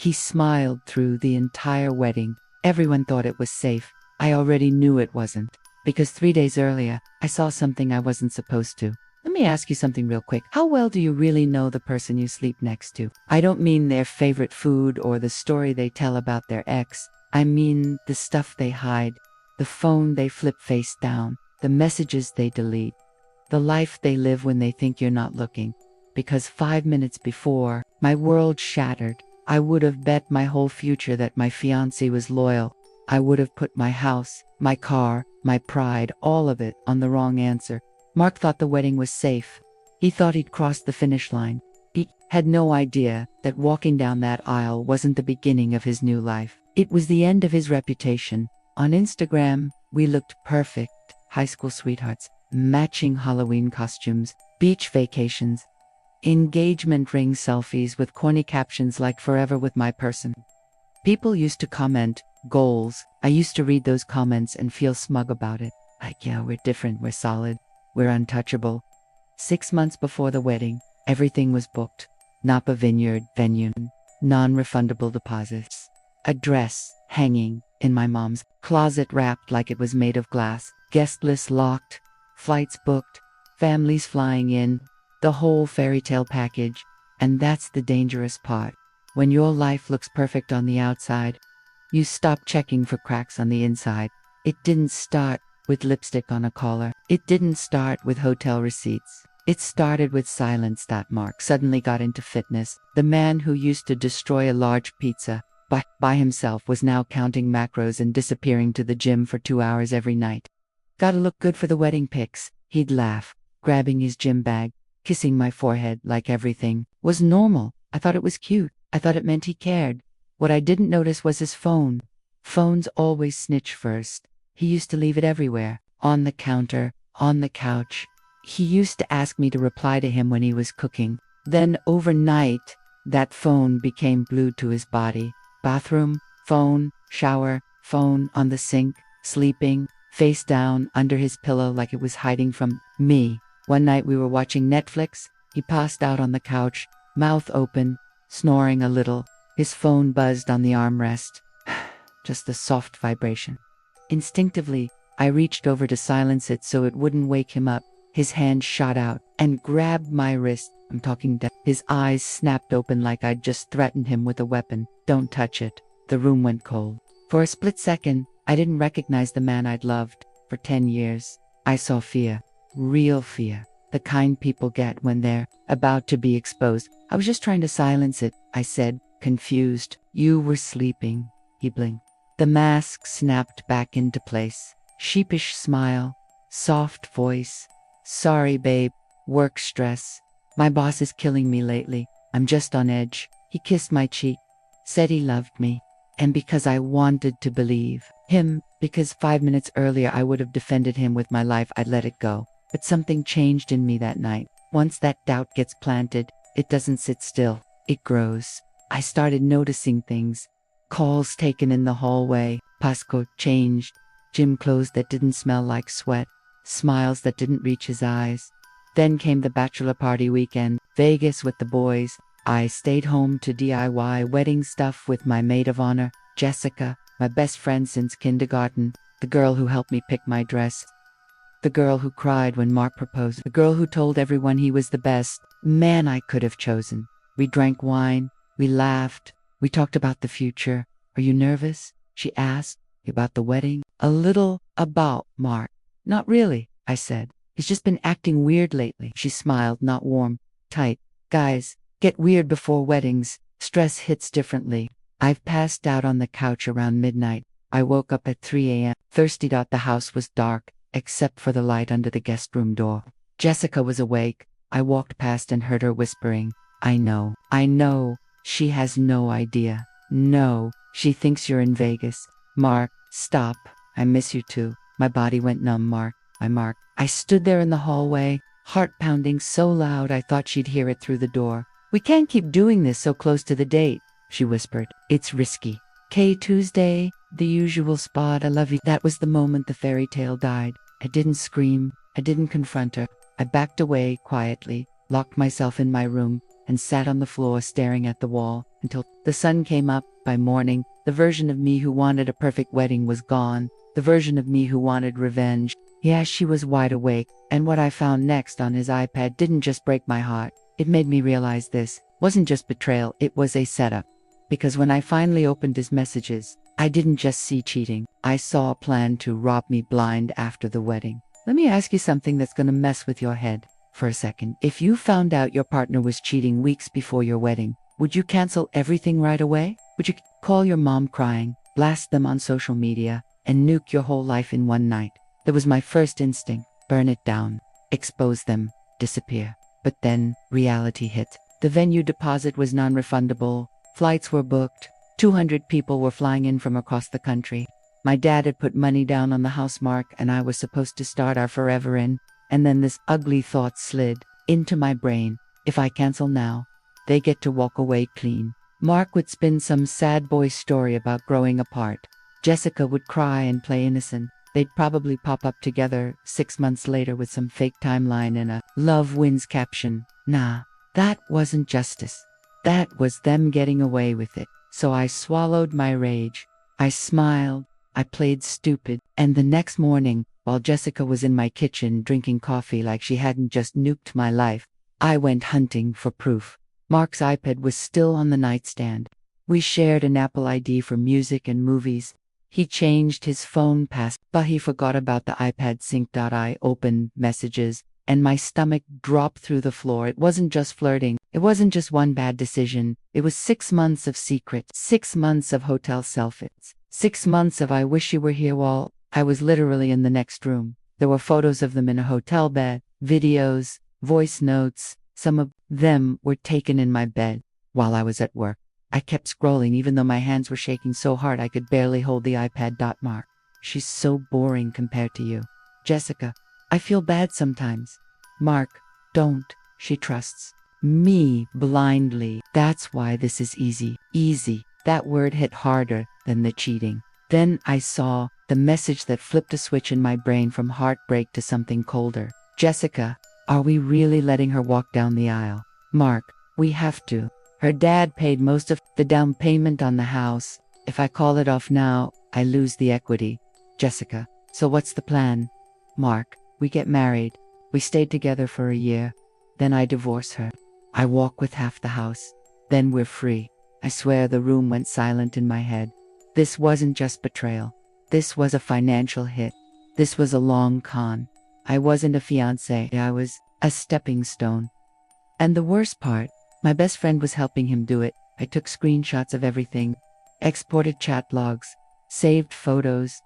He smiled through the entire wedding. Everyone thought it was safe. I already knew it wasn't, because 3 days earlier, I saw something I wasn't supposed to. Let me ask you something real quick. How well do you really know the person you sleep next to? I don't mean their favorite food or the story they tell about their ex. I mean the stuff they hide, the phone they flip face down, the messages they delete, the life they live when they think you're not looking. Because 5 minutes before, my world shattered. I would have bet my whole future that my fiancé was loyal. I would have put my house, my car, my pride, all of it on the wrong answer. Mark thought the wedding was safe. He thought he'd crossed the finish line. He had no idea that walking down that aisle wasn't the beginning of his new life. It was the end of his reputation. On Instagram, we looked perfect. High school sweethearts, matching Halloween costumes, beach vacations, engagement ring selfies with corny captions like "forever with my person." People used to comment, "goals." I used to read those comments and feel smug about it. Like, yeah, we're different, we're solid, we're untouchable. 6 months before the wedding, everything was booked. Napa Vineyard venue, non-refundable deposits. A dress hanging in my mom's closet wrapped like it was made of glass. Guest list locked, flights booked, families flying in, the whole fairy tale package. And that's the dangerous part. When your life looks perfect on the outside, you stop checking for cracks on the inside. It didn't start with lipstick on a collar. It didn't start with hotel receipts. It started with silence. That Mark suddenly got into fitness. The man who used to destroy a large pizza by himself was now counting macros and disappearing to the gym for 2 hours every night. "Gotta look good for the wedding pics," he'd laugh, grabbing his gym bag, kissing my forehead like everything was normal. I thought it was cute. I thought it meant he cared. What I didn't notice was his phone. Phones always snitch first. He used to leave it everywhere. On the counter, on the couch. He used to ask me to reply to him when he was cooking. Then overnight, that phone became glued to his body. Bathroom, phone, shower, phone on the sink, sleeping, face down under his pillow like it was hiding from me. One night we were watching Netflix. He passed out on the couch, mouth open, snoring a little. His phone buzzed on the armrest. Just a soft vibration. Instinctively, I reached over to silence it so it wouldn't wake him up. His hand shot out and grabbed my wrist. I'm talking death. His eyes snapped open like I'd just threatened him with a weapon. "Don't touch it." The room went cold. For a split second, I didn't recognize the man I'd loved for 10 years. I saw fear. Real fear. The kind people get when they're about to be exposed. "I was just trying to silence it," I said, confused. "You were sleeping." He blinked. The mask snapped back into place. Sheepish smile. Soft voice. "Sorry, babe. Work stress. My boss is killing me lately. I'm just on edge." He kissed my cheek. Said he loved me. And because I wanted to believe him, because 5 minutes earlier I would have defended him with my life, I'd let it go. But something changed in me that night. Once that doubt gets planted, it doesn't sit still. It grows. I started noticing things. Calls taken in the hallway. Passcode changed. Gym clothes that didn't smell like sweat. Smiles that didn't reach his eyes. Then came the bachelor party weekend. Vegas with the boys. I stayed home to DIY wedding stuff with my maid of honor, Jessica, my best friend since kindergarten, the girl who helped me pick my dress, the girl who cried when Mark proposed, the girl who told everyone he was the best man I could have chosen. We drank wine, we laughed, we talked about the future. "Are you nervous?" she asked. "About the wedding?" "A little." "About Mark?" "Not really," I said. "He's just been acting weird lately." She smiled, not warm, tight. "Guys get weird before weddings. Stress hits differently." I've passed out on the couch around midnight. I woke up at 3 a.m. thirsty. The house was dark, except for the light under the guest room door. Jessica was awake. I walked past and heard her whispering, I know. She has no idea. No, she thinks you're in Vegas. Mark, stop. I miss you too." My body went numb. Mark. I stood there in the hallway, heart pounding so loud I thought she'd hear it through the door. "We can't keep doing this so close to the date," she whispered. "It's risky." Tuesday, the usual spot. "I love you." That was the moment the fairy tale died. I didn't scream. I didn't confront her. I backed away quietly, locked myself in my room, and sat on the floor staring at the wall. until the sun came up. By morning, the version of me who wanted a perfect wedding was gone. The version of me who wanted revenge. Yeah, she was wide awake, and what I found next on his iPad didn't just break my heart. It made me realize this wasn't just betrayal, it was a setup. Because when I finally opened his messages, I didn't just see cheating. I saw a plan to rob me blind after the wedding. Let me ask you something that's gonna mess with your head for a second. If you found out your partner was cheating weeks before your wedding, would you cancel everything right away? Would you call your mom crying, blast them on social media, and nuke your whole life in one night? That was my first instinct. Burn it down, expose them, disappear. But then reality hit. The venue deposit was non-refundable. Flights were booked. 200 people were flying in from across the country. My dad had put money down on the house, Mark, and I was supposed to start our forever in. And then this ugly thought slid into my brain. If I cancel now, they get to walk away clean. Mark would spin some sad boy story about growing apart. Jessica would cry and play innocent. They'd probably pop up together 6 months later with some fake timeline and a "love wins" caption. Nah, that wasn't justice. That was them getting away with it. So I swallowed my rage. I smiled. I played stupid. And the next morning, while Jessica was in my kitchen drinking coffee like she hadn't just nuked my life, I went hunting for proof. Mark's iPad was still on the nightstand. We shared an Apple ID for music and movies. He changed his phone password, but he forgot about the iPad sync. I opened messages, and my stomach dropped through the floor. It wasn't just flirting. It wasn't just one bad decision. It was 6 months of secrets, 6 months of hotel selfies, 6 months of "I wish you were here" while I was literally in the next room. There were photos of them in a hotel bed, videos, voice notes. Some of them were taken in my bed while I was at work. I kept scrolling even though my hands were shaking so hard I could barely hold the iPad. Mark, she's so boring compared to you. Jessica, I feel bad sometimes. Mark, don't. She trusts me blindly. That's why this is easy. Easy. That word hit harder than the cheating. Then I saw the message that flipped a switch in my brain from heartbreak to something colder. Jessica, are we really letting her walk down the aisle? Mark, we have to. Her dad paid most of the down payment on the house. If I call it off now, I lose the equity. Jessica, so what's the plan? Mark, we get married. We stayed together for a year. Then I divorce her. I walk with half the house. Then we're free. I swear the room went silent in my head. This wasn't just betrayal. This was a financial hit. This was a long con. I wasn't a fiancé. I was a stepping stone. And the worst part, my best friend was helping him do it. I took screenshots of everything, exported chat logs, saved photos,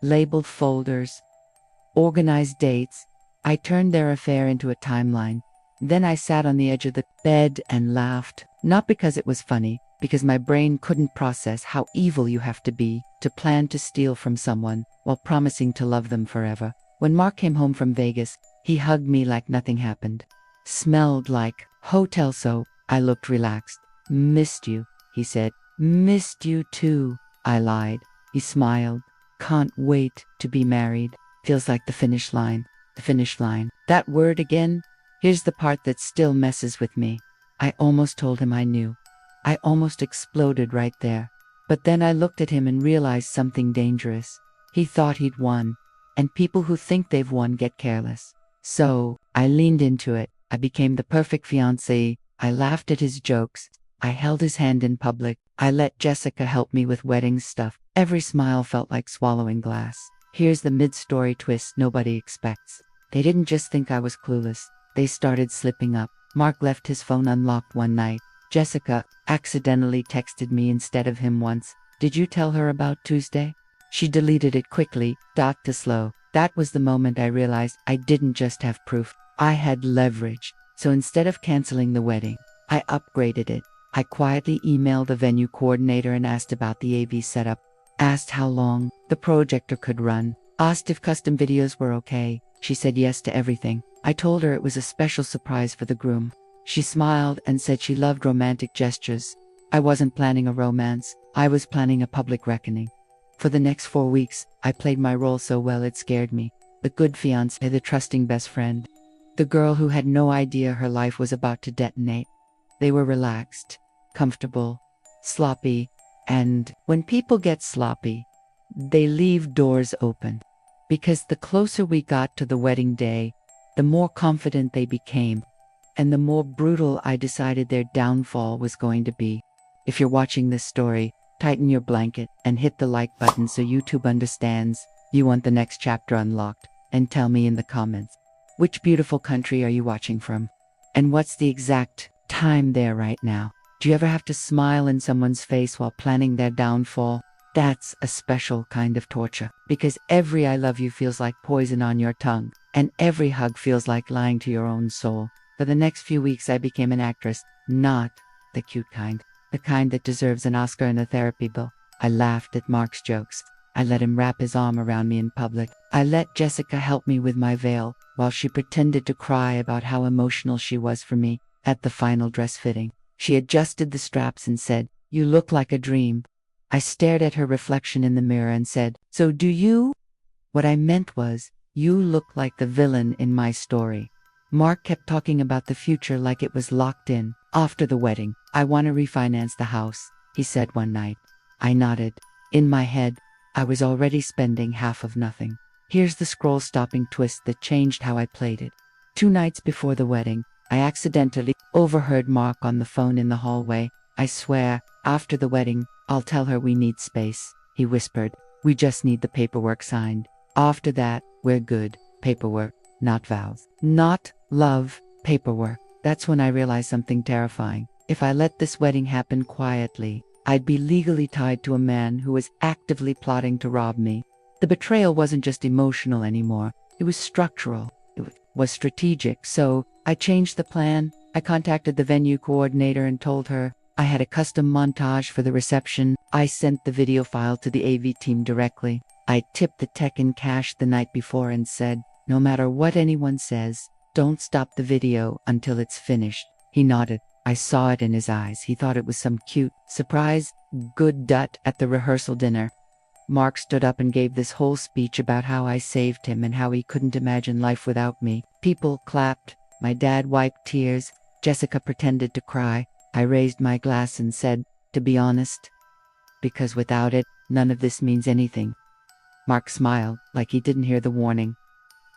labeled folders, organized dates. I turned their affair into a timeline. Then I sat on the edge of the bed and laughed. Not because it was funny, because my brain couldn't process how evil you have to be to plan to steal from someone while promising to love them forever. When Mark came home from Vegas, he hugged me like nothing happened. Smelled like hotel soap. I looked relaxed. Missed you, he said. Missed you too, I lied. He smiled. Can't wait to be married. Feels like the finish line. The finish line. That word again? Here's the part that still messes with me. I almost told him I knew. I almost exploded right there. But then I looked at him and realized something dangerous. He thought he'd won. And people who think they've won get careless. So I leaned into it. I became the perfect fiancé. I laughed at his jokes. I held his hand in public. I let Jessica help me with wedding stuff. Every smile felt like swallowing glass. Here's the mid-story twist nobody expects. They didn't just think I was clueless. They started slipping up. Mark left his phone unlocked one night. Jessica accidentally texted me instead of him once. Did you tell her about Tuesday? She deleted it quickly, to slow. That was the moment I realized I didn't just have proof. I had leverage. So instead of canceling the wedding, I upgraded it. I quietly emailed the venue coordinator and asked about the AV setup. Asked how long the projector could run. Asked if custom videos were okay. She said yes to everything. I told her it was a special surprise for the groom. She smiled and said she loved romantic gestures. I wasn't planning a romance. I was planning a public reckoning. For the next 4 weeks, I played my role so well it scared me. The good fiancé, the trusting best friend. The girl who had no idea her life was about to detonate. They were relaxed, comfortable, sloppy, and when people get sloppy, they leave doors open. Because the closer we got to the wedding day, the more confident they became, and the more brutal I decided their downfall was going to be. If you're watching this story, tighten your blanket and hit the like button so YouTube understands you want the next chapter unlocked, and tell me in the comments, which beautiful country are you watching from? And what's the exact time there right now? Do you ever have to smile in someone's face while planning their downfall? That's a special kind of torture, because every I love you feels like poison on your tongue, and every hug feels like lying to your own soul. For the next few weeks I became an actress, not the cute kind, the kind that deserves an Oscar and a therapy bill. I laughed at Mark's jokes. I let him wrap his arm around me in public. I let Jessica help me with my veil, while she pretended to cry about how emotional she was for me at the final dress fitting. She adjusted the straps and said, "You look like a dream." I stared at her reflection in the mirror and said, "So do you?" What I meant was, you look like the villain in my story. Mark kept talking about the future like it was locked in. "After the wedding, I want to refinance the house," he said one night. I nodded. In my head, I was already spending half of nothing. Here's the scroll-stopping twist that changed how I played it. 2 nights before the wedding, I accidentally overheard Mark on the phone in the hallway. "I swear, after the wedding, I'll tell her we need space," he whispered. "We just need the paperwork signed. After that, we're good. Paperwork, not vows. Not love, paperwork." That's when I realized something terrifying. If I let this wedding happen quietly, I'd be legally tied to a man who was actively plotting to rob me. The betrayal wasn't just emotional anymore. It was structural. It was strategic. So I changed the plan. I contacted the venue coordinator and told her I had a custom montage for the reception. I sent the video file to the AV team directly. I tipped the tech in cash the night before and said, "No matter what anyone says, don't stop the video until it's finished." He nodded. I saw it in his eyes. He thought it was some cute surprise good dut at the rehearsal dinner. Mark stood up and gave this whole speech about how I saved him and how he couldn't imagine life without me. People clapped. My dad wiped tears. Jessica pretended to cry. I raised my glass and said, "To be honest, because without it, none of this means anything." Mark smiled, like he didn't hear the warning.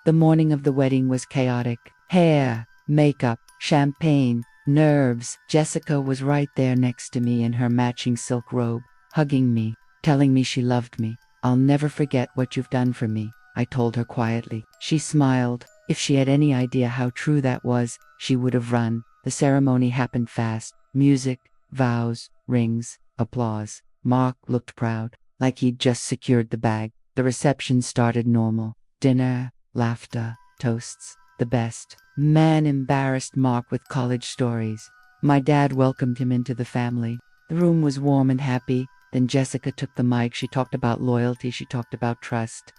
The morning of the wedding was chaotic. Hair, makeup, champagne, nerves. Jessica was right there next to me in her matching silk robe, hugging me, telling me she loved me. "I'll never forget what you've done for me," I told her quietly. She smiled. If she had any idea how true that was, she would have run. The ceremony happened fast. Music, vows, rings, applause. Mark looked proud, like he'd just secured the bag. The reception started normal. Dinner, laughter, toasts, the best. Man embarrassed Mark with college stories. My dad welcomed him into the family. The room was warm and happy. Then Jessica took the mic. She talked about loyalty. She talked about trust.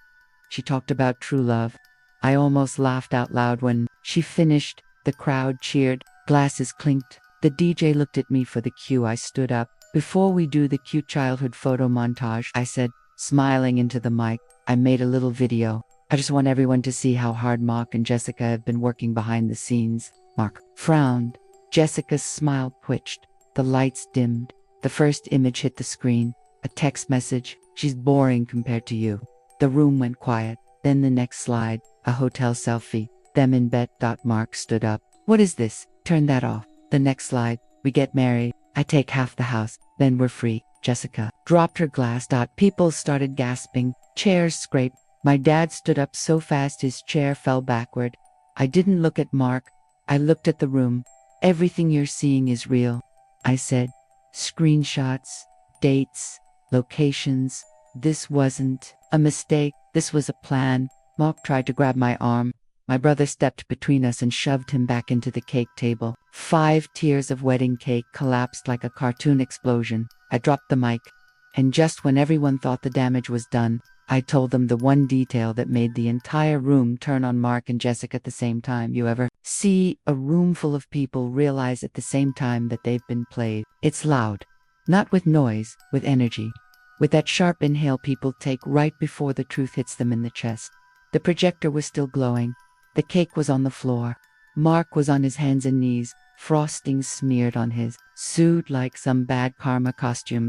She talked about true love. I almost laughed out loud when she finished. The crowd cheered. Glasses clinked. The DJ looked at me for the cue. I stood up. "Before we do the cute childhood photo montage," I said, smiling into the mic, "I made a little video. I just want everyone to see how hard Mark and Jessica have been working behind the scenes." Mark frowned. Jessica's smile twitched. The lights dimmed. The first image hit the screen. A text message. "She's boring compared to you." The room went quiet. Then the next slide. A hotel selfie. Them in bed. Mark stood up. "What is this? Turn that off." The next slide. "We get married. I take half the house. Then we're free." Jessica dropped her glass. People started gasping. Chairs scraped. My dad stood up so fast his chair fell backward. I didn't look at Mark. I looked at the room. "Everything you're seeing is real," I said. "Screenshots, dates, locations. This wasn't a mistake. This was a plan." Mark tried to grab my arm. My brother stepped between us and shoved him back into the cake table. 5 tiers of wedding cake collapsed like a cartoon explosion. I dropped the mic. And just when everyone thought the damage was done, I told them the one detail that made the entire room turn on Mark and Jessica at the same time. You ever see a room full of people realize at the same time that they've been played? It's loud. Not with noise, with energy. With that sharp inhale people take right before the truth hits them in the chest. The projector was still glowing. The cake was on the floor. Mark was on his hands and knees, frosting smeared on his suit like some bad karma costume.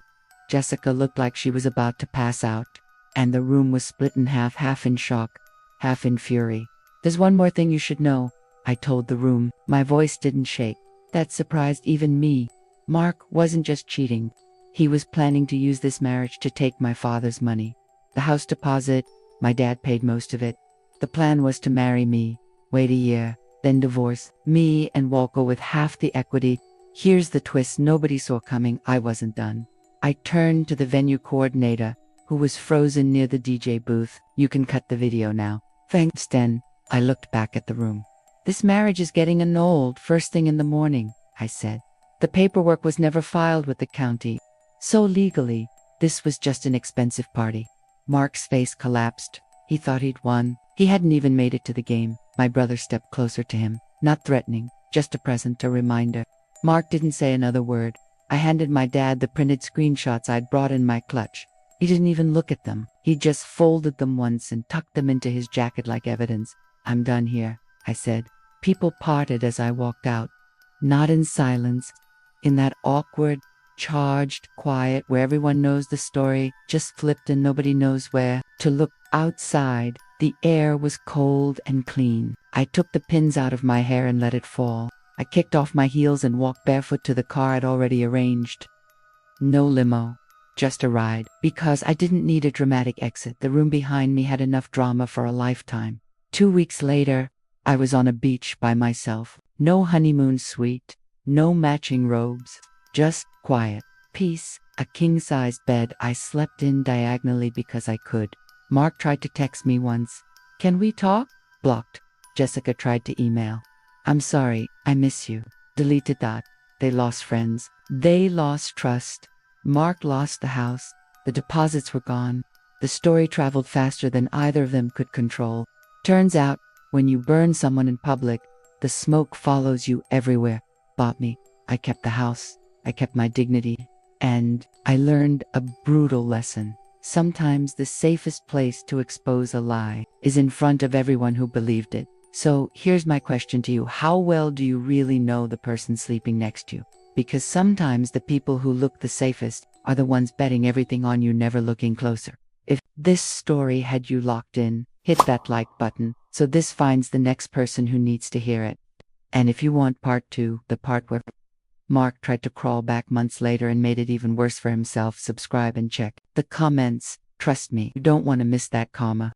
Jessica looked like she was about to pass out, and the room was split in half, half in shock, half in fury. "There's one more thing you should know," I told the room. My voice didn't shake. That surprised even me. Mark wasn't just cheating. He was planning to use this marriage to take my father's money. The house deposit, my dad paid most of it. The plan was to marry me, wait a year, then divorce me and walk away with half the equity. Here's the twist nobody saw coming. I wasn't done. I turned to the venue coordinator, who was frozen near the DJ booth. "You can cut the video now." "Thanks, Den." I looked back at the room. "This marriage is getting annulled first thing in the morning," I said. "The paperwork was never filed with the county. So legally, this was just an expensive party." Mark's face collapsed. He thought he'd won. He hadn't even made it to the game. My brother stepped closer to him, not threatening, just a present, a reminder. Mark didn't say another word. I handed my dad the printed screenshots I'd brought in my clutch. He didn't even look at them. He just folded them once and tucked them into his jacket like evidence. "I'm done here," I said. People parted as I walked out. Not in silence, in that awkward, charged quiet where everyone knows the story, just flipped and nobody knows where to look. Outside, the air was cold and clean. I took the pins out of my hair and let it fall. I kicked off my heels and walked barefoot to the car I'd already arranged. No limo, just a ride. Because I didn't need a dramatic exit. The room behind me had enough drama for a lifetime. 2 weeks later, I was on a beach by myself. No honeymoon suite, no matching robes, just quiet, peace, a king-sized bed I slept in diagonally because I could. Mark tried to text me once. "Can we talk?" Blocked. Jessica tried to email. "I'm sorry, I miss you." Deleted that. They lost friends. They lost trust. Mark lost the house. The deposits were gone. The story traveled faster than either of them could control. Turns out, when you burn someone in public, the smoke follows you everywhere. Bought me. I kept the house. I kept my dignity. And I learned a brutal lesson. Sometimes the safest place to expose a lie is in front of everyone who believed it. So here's my question to you. How well do you really know the person sleeping next to you? Because sometimes the people who look the safest are the ones betting everything on you, never looking closer. If this story had you locked in, hit that like button so this finds the next person who needs to hear it. And if you want part 2, the part where Mark tried to crawl back months later and made it even worse for himself, subscribe and check the comments. Trust me, you don't want to miss that comma.